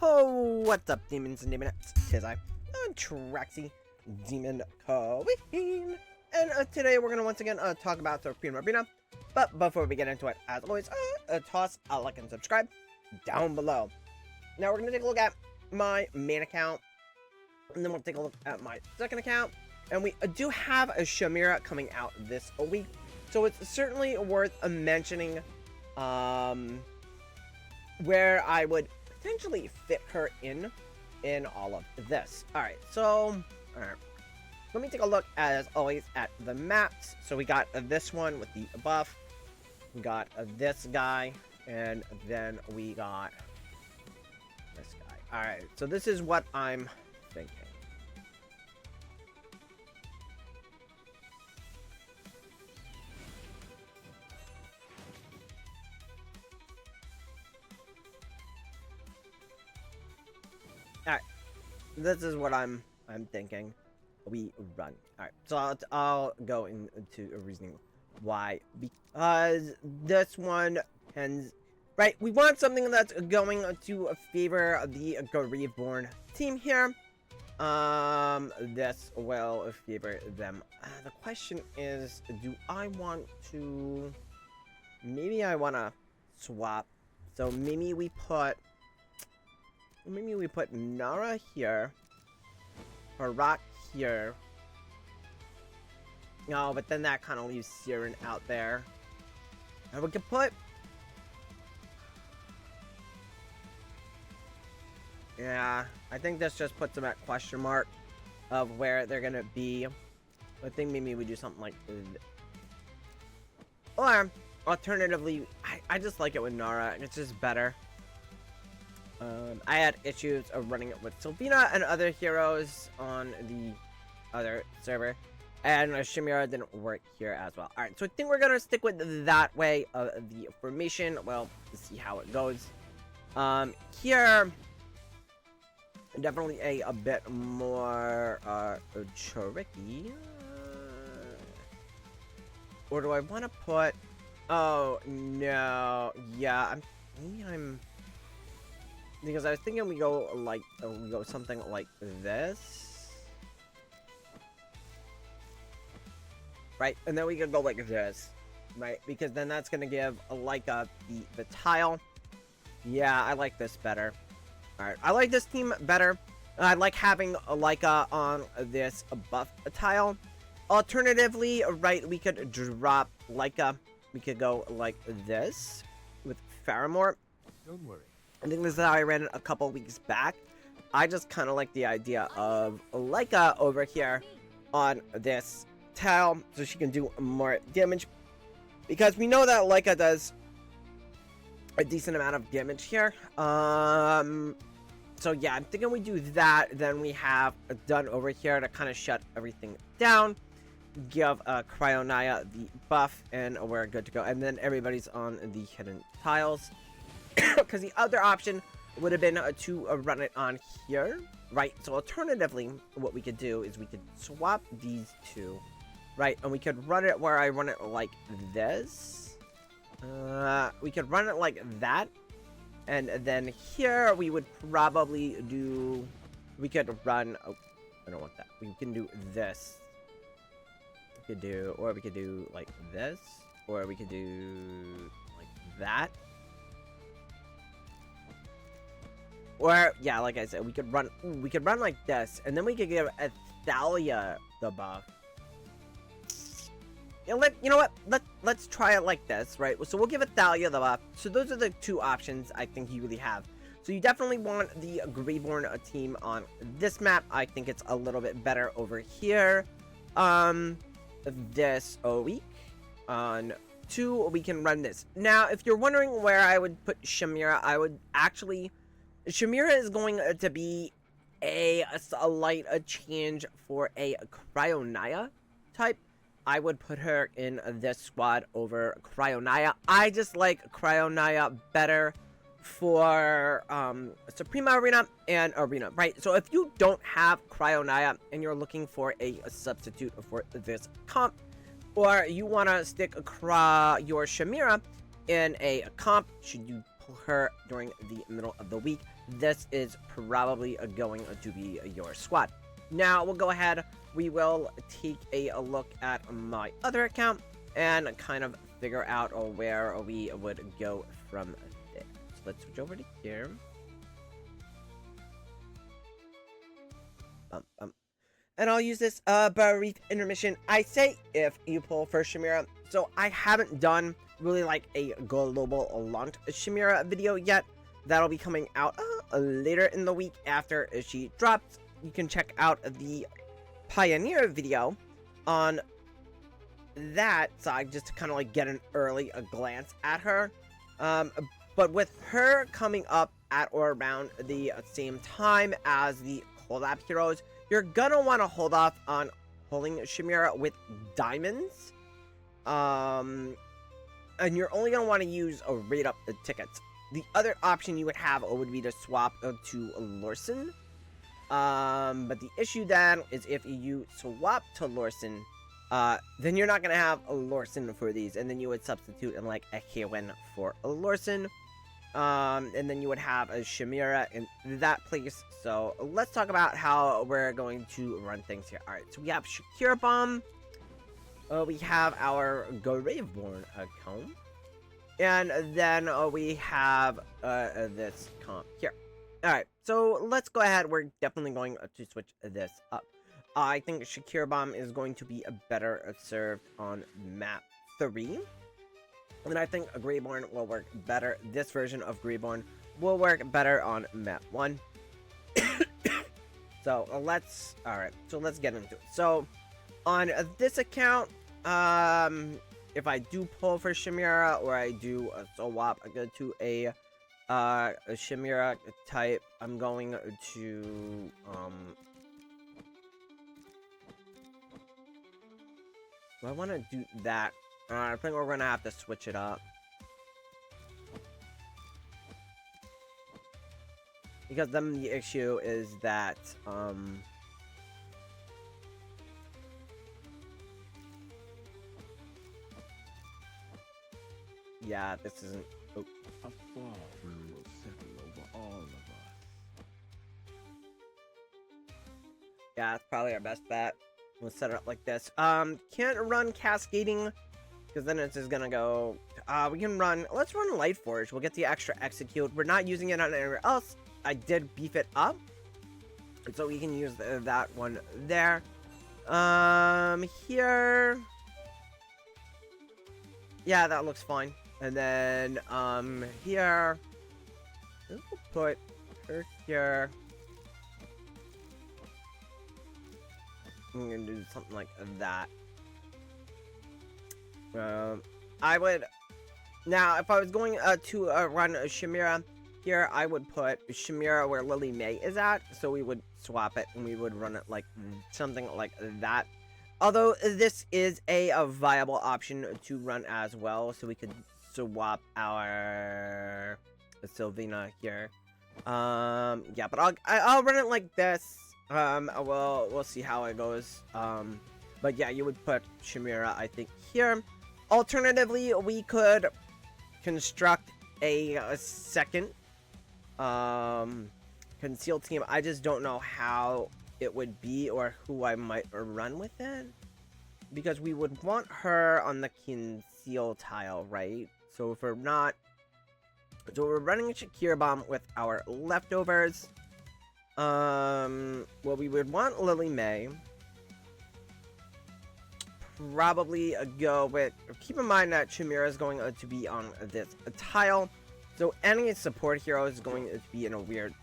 Oh, what's up, demons and demonettes? Tis I'm Traxy, Demon Queen, and today we're gonna once again talk about Supreme Arena. But before we get into it, as always, toss a like and subscribe down below. Now we're gonna take a look at my main account, and then we'll take a look at my second account, and we do have a Shemira coming out this week, so it's certainly worth mentioning. Where I would potentially fit her in all of this. Alright, so let me take a look, as always, at the maps. So we got this one with the buff, we got this guy, and then we got this guy. Alright, so this is what I'm thinking. Alright, this is what I'm thinking. We run. Alright, so I'll go into a reasoning why. Because this one tends... Right, we want something that's going to favor the Reborn team here. This will favor them. The question is, do I want to... Maybe I want to swap. So maybe we put Nara here, Barak here. No, but then that kind of leaves Siren out there. And we could put... Yeah, I think this just puts them at question mark of where they're gonna be. I think maybe we do something like... Or, alternatively, I just like it with Nara. It's just better. I had issues of running it with Sylvina and other heroes on the other server, and Shemira didn't work here as well. Alright, so I think we're gonna stick with that way of the formation. Well, to see how it goes. Here, definitely a bit more tricky. Or do I want to put... Oh, no. Yeah, maybe I'm... Because I was thinking we go something like this, right? And then we could go like this, right? Because then that's gonna give Leica the tile. Yeah, I like this better. All right, I like this team better. I like having Leica on this buff tile. Alternatively, right, we could drop Leica. We could go like this with Faramore. Don't worry. I think this is how I ran it a couple weeks back. I just kind of like the idea of Leica over here on this tile, so she can do more damage. Because we know that Leica does a decent amount of damage here. So yeah, I'm thinking we do that. Then we have done over here to kind of shut everything down. Give Cryonaya the buff, and we're good to go. And then everybody's on the hidden tiles. Because the other option would have been to run it on here, right? So alternatively, what we could do is we could swap these two, right? And we could run it where I run it like this. We could run it like that. And then here we would probably do... We could run... Oh, I don't want that. We can do this. We could do... Or we could do like this. Or we could do like that. Or, yeah, like I said, we could run like this, and then we could give Athalia the buff. You know what? Let's try it like this, right? So we'll give Athalia the buff. So those are the two options I think you really have. So you definitely want the Reborn team on this map. I think it's a little bit better over here. This week. On 2, we can run this. Now, if you're wondering where I would put Shemira, I would actually... Shemira is going to be a slight change for a Cryonaya type. I would put her in this squad over Cryonaya. I just like Cryonaya better for Suprema Arena and Arena, right? So if you don't have Cryonaya and you're looking for a substitute for this comp, or you want to stick your Shemira, in a comp, should you pull her during the middle of the week, this is probably going to be your squad. Now, we'll go ahead, we will take a look at my other account and kind of figure out where we would go from there. So let's switch over to here. And I'll use this brief intermission. I say if you pull for Shemira. So I haven't done really like a global launch Shemira video yet. That'll be coming out later in the week after she drops. You can check out the Pioneer video on that side just to kind of like get an early glance at her. But with her coming up at or around the same time as the collab heroes, you're gonna want to hold off on pulling Shemira with diamonds. And you're only gonna want to use a rate up tickets. The other option you would have would be to swap to Lorson. But the issue then is if you swap to Lorson, then you're not gonna have a Lorson for these, and then you would substitute in like a Hewen for a Lorson. And then you would have a Shemira in that place. So let's talk about how we're going to run things here. Alright, so we have Shakira Bomb. We have our Graveborn account. And then we have this comp here. Alright, so let's go ahead. We're definitely going to switch this up. I think Shakira Bomb is going to be better served on map 3. And I think a Greyborn will work better. This version of Greyborn will work better on map 1. So let's get into it. So on this account, if I do pull for Shemira or I do a swap, I go to a Shemira type. I'm going to I want to do that. I think we're gonna have to switch it up. Because then the issue is that, yeah, this isn't... Oh. A fall will settle over all of us. Yeah, that's probably our best bet. We'll set it up like this. Can't run Cascading, because then it's just gonna go... we can run... Let's run Light Forge. We'll get the extra execute. We're not using it on anywhere else. I did beef it up, so we can use that one there. Here... Yeah, that looks fine. And then, here... We'll put her here. I'm gonna do something like that. I would... Now, if I was going to run a Shemira here, I would put Shemira where Lily May is at. So we would swap it and we would run it like something like that. Although this is a viable option to run as well. So we could swap our Sylvina here. Yeah, but I'll run it like this. We'll see how it goes. But yeah, you would put Shemira, I think, here. Alternatively, we could construct a second concealed team. I just don't know how it would be or who I might run with it, because we would want her on the conceal tile, right? So if we're not, so we're running a Shakira Bomb with our leftovers. Well, we would want Lily May. Probably go with... Keep in mind that Shemira is going to be on this tile. So any support hero is going to be in a weird...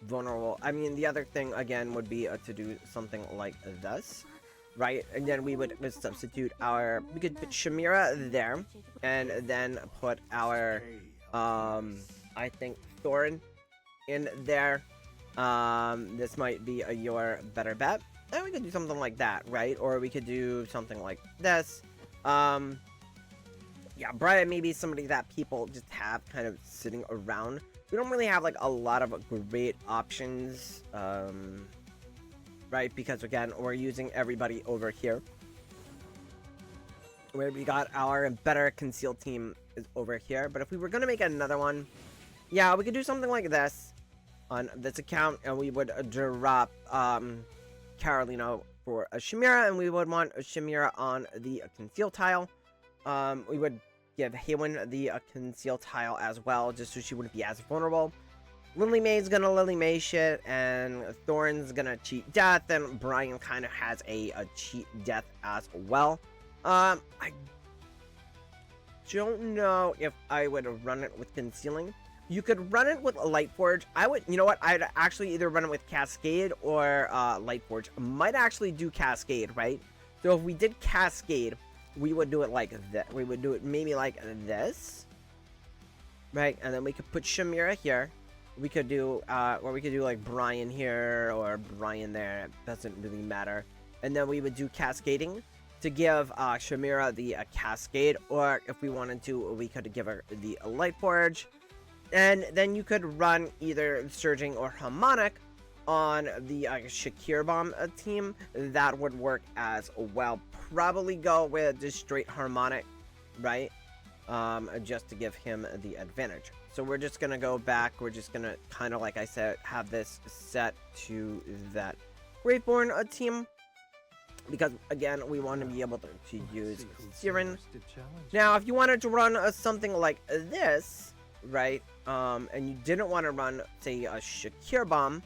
vulnerable... I mean, the other thing, again, would be to do something like this. Right? And then we would substitute our... We could put Shemira there. And then put our... I think Thorin in there. This might be your better bet. And we could do something like that, right? Or we could do something like this. Yeah, Brian may be somebody that people just have kind of sitting around. We don't really have like a lot of great options, right? Because again, we're using everybody over here. where we got our better concealed team is over here. But if we were going to make another one, yeah, we could do something like this on this account, and we would drop Carolina for a Shemira, and we would want a Shemira on the conceal tile. We would give Haywen the conceal tile as well, just so she wouldn't be as vulnerable. Lily May's gonna Lily May shit, and Thorn's gonna cheat death, and Brian kind of has a cheat death as well. I don't know if I would run it with concealing. You could run it with Lightforge. I would, you know what? I'd actually either run it with Cascade or Lightforge. I might actually do Cascade, right? So if we did Cascade, we would do it like that. We would do it maybe like this, right? And then we could put Shemira here. We could do, or we could do like Brian here or Brian there. It doesn't really matter. And then we would do Cascading to give Shemira the Cascade, or if we wanted to, we could give her the Lightforge. And then you could run either Surging or Harmonic on the Shakir Bomb team. That would work as well. Probably go with just straight Harmonic, right? Just to give him the advantage. So we're just going to go back. We're just going to kind of, like I said, have this set to that Greatborn team. Because, again, we want to be able to use Siren. Now, if you wanted to run something like this, right, and you didn't want to run, say, a Shakir Bomb,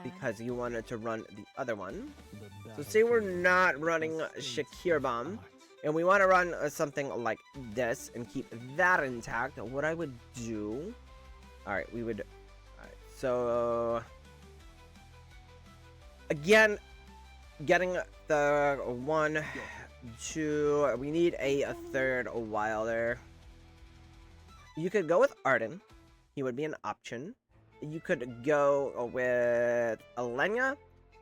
because you wanted to run the other one. So say we're not running Shakir Bomb, and we want to run something like this and keep that intact. What I would do, alright, we would, alright, so, again, getting the 1, 2, we need a third Wilder. You could go with Arden. He would be an option. You could go with Alenia,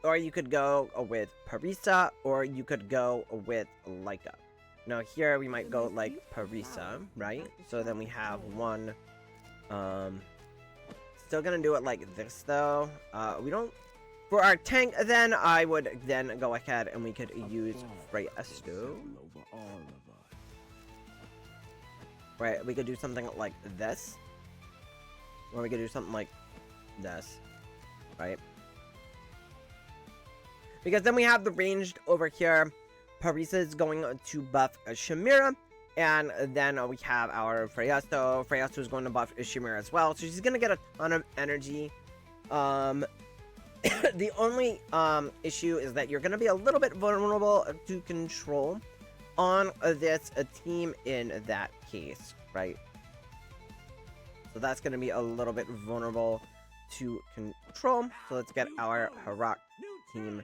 or you could go with Parisa, or you could go with Leica. Now here we might go like Parisa, right? So then we have one. Still gonna do it like this though. We don't. For our tank, then I would then go ahead and we could use Freyasto. Right, we could do something like this. Or we could do something like this. Right? Because then we have the ranged over here. Parisa is going to buff Shemira. And then we have our Freyasto. Freyasto is going to buff Shemira as well. So she's going to get a ton of energy. The only issue is that you're going to be a little bit vulnerable to control on this team in that case, right? So that's going to be a little bit vulnerable to control. So let's get our Harak team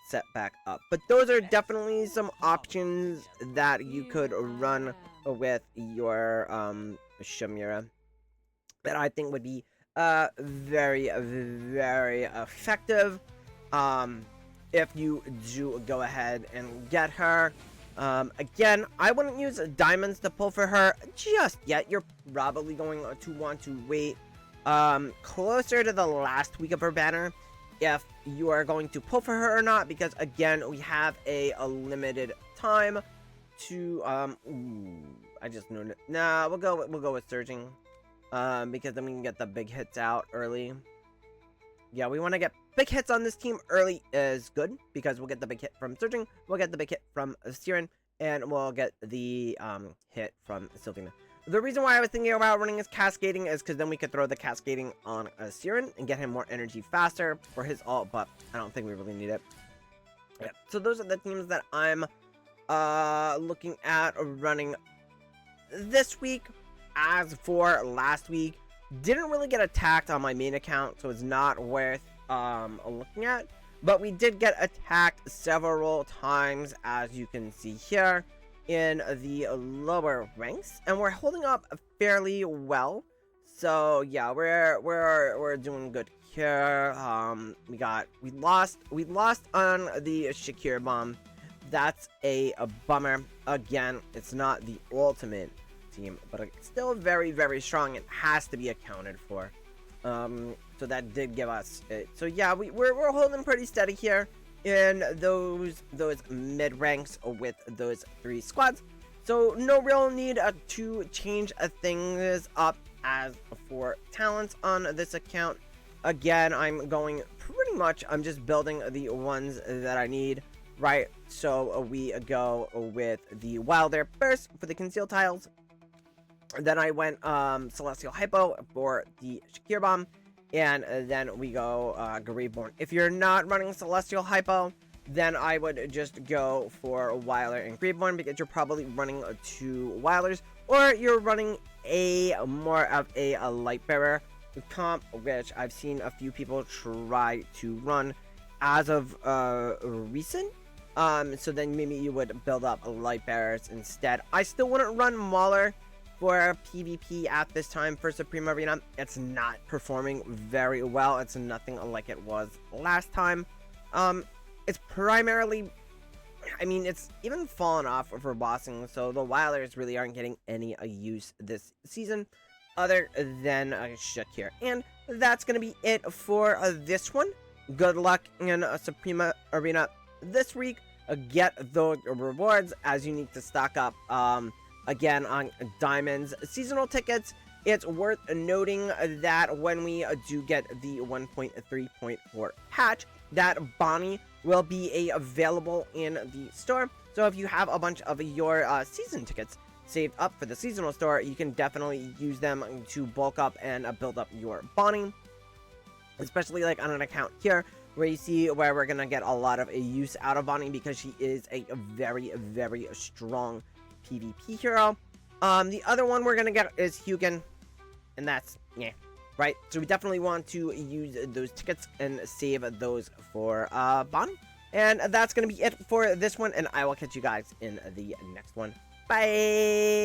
set back up. But those are definitely some options that you could run with your Shemira that I think would be very, very effective if you do go ahead and get her. Again, I wouldn't use diamonds to pull for her just yet. You're probably going to want to wait closer to the last week of her banner if you are going to pull for her or not, because again, we have a limited time to I just knew it. Nah, we'll go with Surging, because then we can get the big hits out early. Yeah, we want to get big hits on this team early is good, because we'll get the big hit from Surging, we'll get the big hit from Siren, and we'll get the hit from Sylvina. The reason why I was thinking about running his Cascading is because then we could throw the Cascading on Siren and get him more energy faster for his ult, but I don't think we really need it. Yeah, so those are the teams that I'm looking at running this week. As for last week, didn't really get attacked on my main account, so it's not worth looking at, but we did get attacked several times, as you can see here in the lower ranks, and we're holding up fairly well. So yeah, we're doing good here. We lost on the Shakir Bomb. That's a bummer. Again, it's not the ultimate team, but it's still very, very strong. It has to be accounted for. So that did give us it. So yeah, we're holding pretty steady here in those mid ranks with those 3 squads. So no real need to change things up as for talents on this account. Again, I'm just building the ones that I need, right? So we go with the Wilder first for the concealed tiles. Then I went Celestial Hypo for the Shakir Bomb. And then we go Graveborn. If you're not running Celestial Hypo, then I would just go for Wilder and Graveborn, because you're probably running 2 Wilders, or you're running more of a Light Bearer comp, which I've seen a few people try to run as of recent. So then maybe you would build up Light Bearers instead. I still wouldn't run Mauler for PvP at this time for Supreme Arena. It's not performing very well. It's nothing like it was last time. It's primarily, I mean, it's even fallen off for bossing, so the Wilders really aren't getting any use this season other than Shakir. And that's going to be it for this one. Good luck in Supreme Arena this week. Get those rewards, as you need to stock up again on diamonds. Seasonal tickets, it's worth noting that when we do get the 1.3.4 patch, that Bonnie will be available in the store. So if you have a bunch of your season tickets saved up for the seasonal store, you can definitely use them to bulk up and build up your Bonnie, especially like on an account here where you see where we're gonna get a lot of use out of Bonnie, because she is a very, very strong PvP hero. The other one we're gonna get is Hugin, and that's right. So we definitely want to use those tickets and save those for Bonnie. And that's gonna be it for this one, and I will catch you guys in the next one. Bye.